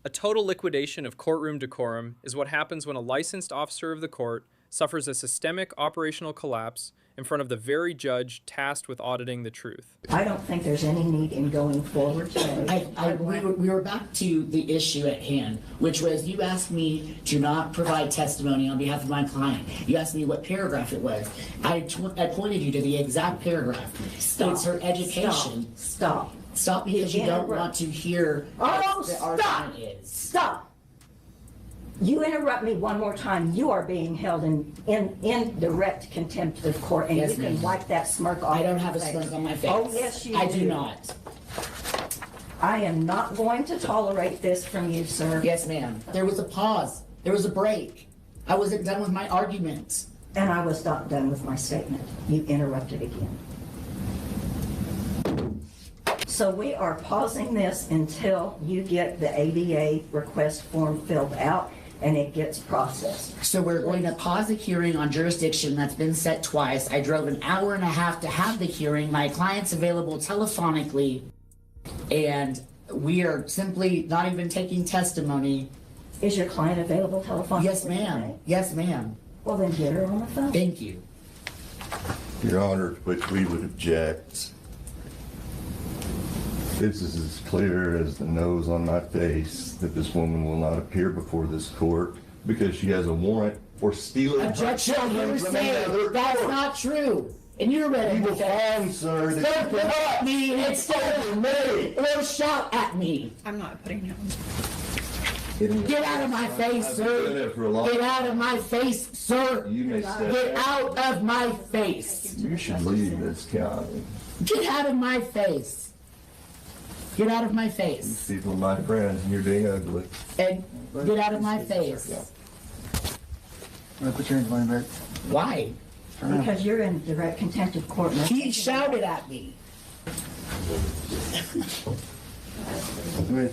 A total liquidation of courtroom decorum is what happens when a licensed officer of the court suffers a systemic operational collapse in front of the very judge tasked with auditing the truth. I don't think there's any need in going forward today. We were back to the issue at hand, which was you asked me to not provide testimony on behalf of my client. You asked me what paragraph it was. I pointed you to the exact paragraph. Stop. It's her education. Stop. Stop because you don't want to hear what the argument is. Stop. You interrupt me one more time, you are being held in direct contempt of court, and Yes, you can ma'am. wipe that smirk off. I don't have a your face. smirk on my face. Oh, yes, you do. I do not. I am not going to tolerate this from you, sir. Yes, ma'am. There was a pause. There was a break. I wasn't done with my argument. And I was not done with my statement. You interrupted again. So we are pausing this until you get the ADA request form filled out and it gets processed. So we're going to pause the hearing on jurisdiction that's been set twice. I drove an hour and a half to have the hearing. My client's available telephonically, and we are simply not even taking testimony. Is your client available telephonically? Yes, ma'am. today? Yes, ma'am. Well, then get her on the phone. Thank you. Your Honor, to which we would object. This is as clear as the nose on my face that this woman will not appear before this court because she has a warrant for stealing. Objection, hearsay. That's not true. And you're ready You to will find, sir, Don't that put at me and over me. or shout at me. I'm not putting it on. Get out of my face, I've been doing sir. it for a long Get out of my face, sir. You may step Get out. out of my face. You should leave this county. Get out of my face. Get out of my face. These people are my friends and you're being ugly. And get out of my face. I'm gonna put your hands behind your back. Why? Because you're in direct contempt of court. and He shouted at me. Wait.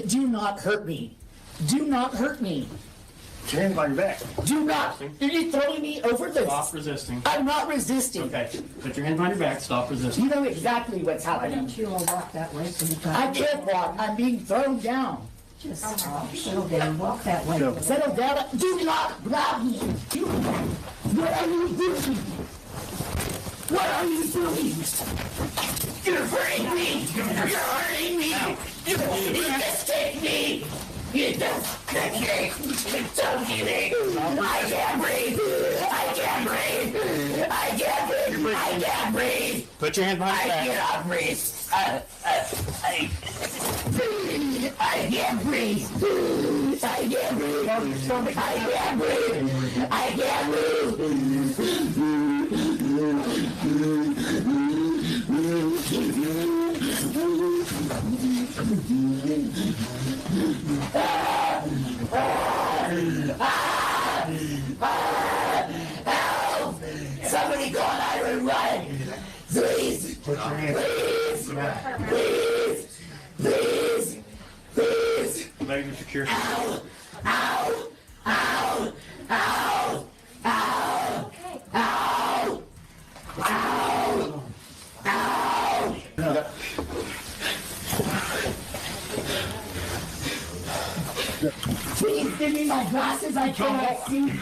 Do not hurt me. Do not hurt me. Put your hands behind your back. Do not. Are you throwing me over this? Stop resisting. I'm not resisting. Okay. Put your hands behind your back. Stop resisting. You know exactly what's Why happening. don't you all walk that way so you I can't walk. I'm being thrown down. just settle down, walk that way. No. Settle down. Do not grab me. What are you doing? What are you doing? You're hurting me. You're hurting me. You just take me. You just take me. Don't get me. I can't breathe. I can't breathe. I can't breathe. I can't breathe. Put your hands behind I your back. cannot breathe. I can't breathe. I can't breathe. I can't breathe. I can't Help! Somebody call 911! Please! Put your hands. Please! Please! Please! Leg is secure. Ow! Ow! Ow! Ow! Ow! Ow! Ow! Ow! Please give me my glasses, I cannot see.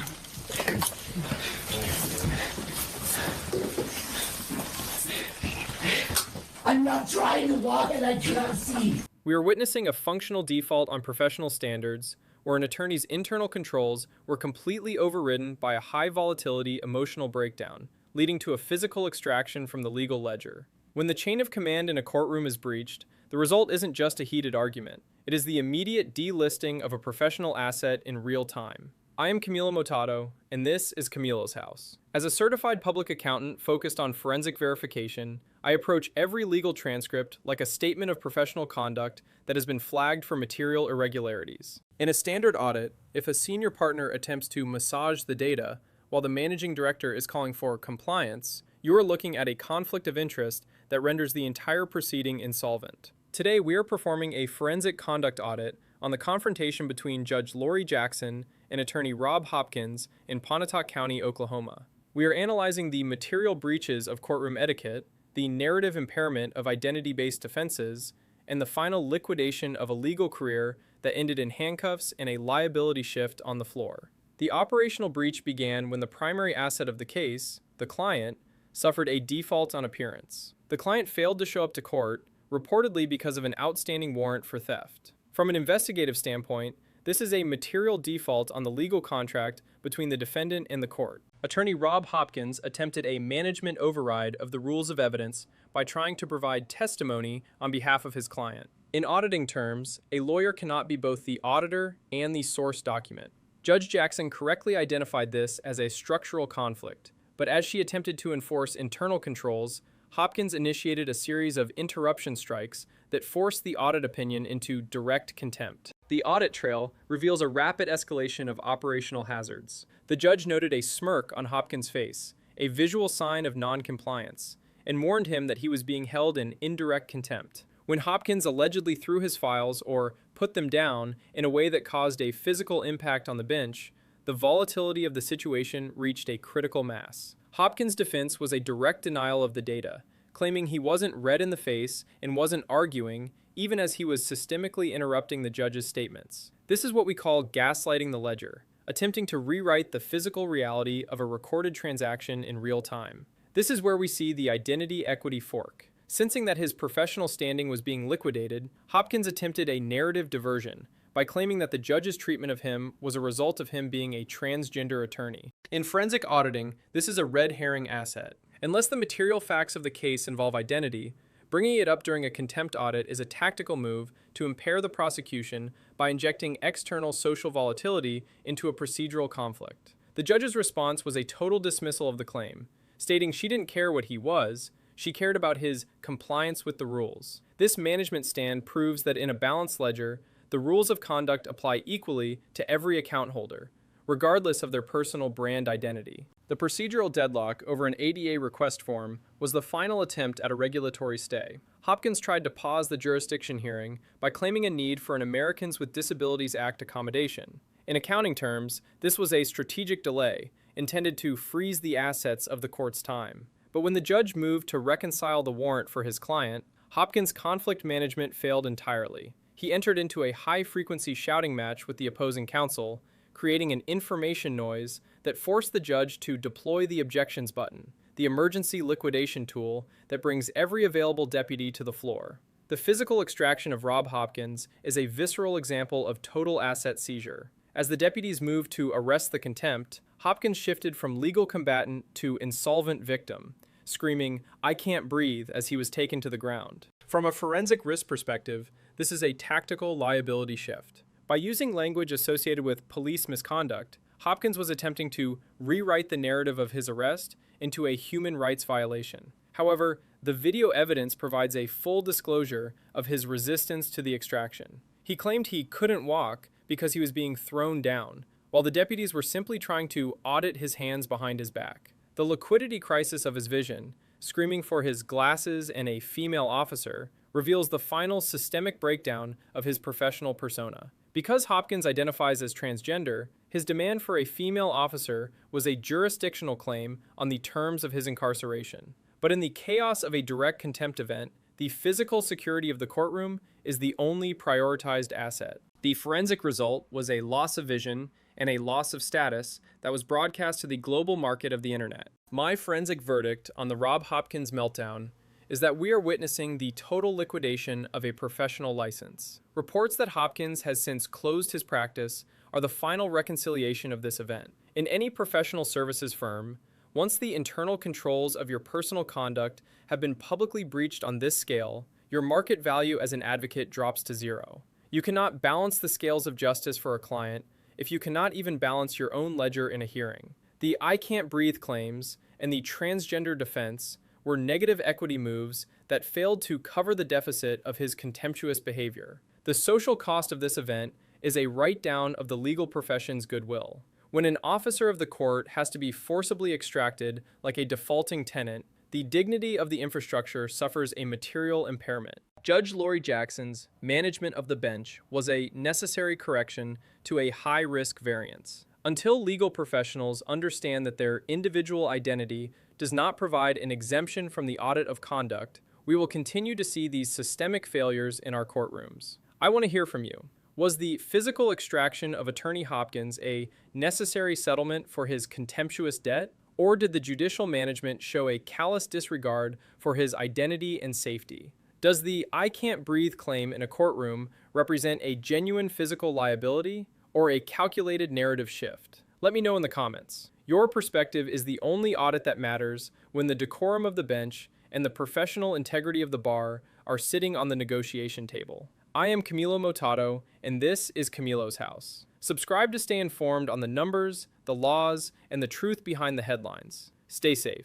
I'm not trying to walk and I cannot see. We are witnessing a functional default on professional standards where an attorney's internal controls were completely overridden by a high volatility emotional breakdown, leading to a physical extraction from the legal ledger. When the chain of command in a courtroom is breached, the result isn't just a heated argument. It is the immediate delisting of a professional asset in real time. I am Camilo Motato, and this is Camilo's House. As a certified public accountant focused on forensic verification, I approach every legal transcript like a statement of professional conduct that has been flagged for material irregularities. In a standard audit, if a senior partner attempts to massage the data while the managing director is calling for compliance, you are looking at a conflict of interest that renders the entire proceeding insolvent. Today, we are performing a forensic conduct audit on the confrontation between Judge Lori Jackson and attorney Rob Hopkins in Pontotoc County, Oklahoma. We are analyzing the material breaches of courtroom etiquette, the narrative impairment of identity-based defenses, and the final liquidation of a legal career that ended in handcuffs and a liability shift on the floor. The operational breach began when the primary asset of the case, the client, suffered a default on appearance. The client failed to show up to court, reportedly because of an outstanding warrant for theft. From an investigative standpoint, this is a material default on the legal contract between the defendant and the court. Attorney Rob Hopkins attempted a management override of the rules of evidence by trying to provide testimony on behalf of his client. In auditing terms, a lawyer cannot be both the auditor and the source document. Judge Jackson correctly identified this as a structural conflict, but as she attempted to enforce internal controls, Hopkins initiated a series of interruption strikes that forced the audit opinion into direct contempt. The audit trail reveals a rapid escalation of operational hazards. The judge noted a smirk on Hopkins' face, a visual sign of non-compliance, and warned him that he was being held in indirect contempt. When Hopkins allegedly threw his files or put them down in a way that caused a physical impact on the bench, the volatility of the situation reached a critical mass. Hopkins' defense was a direct denial of the data, claiming he wasn't red in the face and wasn't arguing, even as he was systemically interrupting the judge's statements. This is what we call gaslighting the ledger, attempting to rewrite the physical reality of a recorded transaction in real time. This is where we see the identity equity fork. Sensing that his professional standing was being liquidated, Hopkins attempted a narrative diversion by claiming that the judge's treatment of him was a result of him being a transgender attorney. In forensic auditing, this is a red herring asset. Unless the material facts of the case involve identity, bringing it up during a contempt audit is a tactical move to impair the prosecution by injecting external social volatility into a procedural conflict. The judge's response was a total dismissal of the claim, stating she didn't care what he was, she cared about his compliance with the rules. This management stand proves that in a balanced ledger, the rules of conduct apply equally to every account holder, regardless of their personal brand identity. The procedural deadlock over an ADA request form was the final attempt at a regulatory stay. Hopkins tried to pause the jurisdiction hearing by claiming a need for an Americans with Disabilities Act accommodation. In accounting terms, this was a strategic delay intended to freeze the assets of the court's time. But when the judge moved to reconcile the warrant for his client, Hopkins' conflict management failed entirely. He entered into a high-frequency shouting match with the opposing counsel, creating an information noise that forced the judge to deploy the objections button, the emergency liquidation tool that brings every available deputy to the floor. The physical extraction of Rob Hopkins is a visceral example of total asset seizure. As the deputies moved to arrest the contempt, Hopkins shifted from legal combatant to insolvent victim, screaming, "I can't breathe," as he was taken to the ground. From a forensic risk perspective, this is a tactical liability shift. By using language associated with police misconduct, Hopkins was attempting to rewrite the narrative of his arrest into a human rights violation. However, the video evidence provides a full disclosure of his resistance to the extraction. He claimed he couldn't walk because he was being thrown down, while the deputies were simply trying to audit his hands behind his back. The liquidity crisis of his vision, screaming for his glasses and a female officer, reveals the final systemic breakdown of his professional persona. Because Hopkins identifies as transgender, his demand for a female officer was a jurisdictional claim on the terms of his incarceration. But in the chaos of a direct contempt event, the physical security of the courtroom is the only prioritized asset. The forensic result was a loss of vision and a loss of status that was broadcast to the global market of the internet. My forensic verdict on the Rob Hopkins meltdown is that we are witnessing the total liquidation of a professional license. Reports that Hopkins has since closed his practice are the final reconciliation of this event. In any professional services firm, once the internal controls of your personal conduct have been publicly breached on this scale, your market value as an advocate drops to zero. You cannot balance the scales of justice for a client if you cannot even balance your own ledger in a hearing. The "I can't breathe" claims and the transgender defense were negative equity moves that failed to cover the deficit of his contemptuous behavior. The social cost of this event is a write-down of the legal profession's goodwill. When an officer of the court has to be forcibly extracted like a defaulting tenant, the dignity of the infrastructure suffers a material impairment. Judge Lori Jackson's management of the bench was a necessary correction to a high-risk variance. Until legal professionals understand that their individual identity does not provide an exemption from the audit of conduct, we will continue to see these systemic failures in our courtrooms. I want to hear from you. Was the physical extraction of Attorney Hopkins a necessary settlement for his contemptuous debt? Or did the judicial management show a callous disregard for his identity and safety? Does the "I can't breathe" claim in a courtroom represent a genuine physical liability or a calculated narrative shift? Let me know in the comments. Your perspective is the only audit that matters when the decorum of the bench and the professional integrity of the bar are sitting on the negotiation table. I am Camilo Motado, and this is Camilo's House. Subscribe to stay informed on the numbers, the laws, and the truth behind the headlines. Stay safe.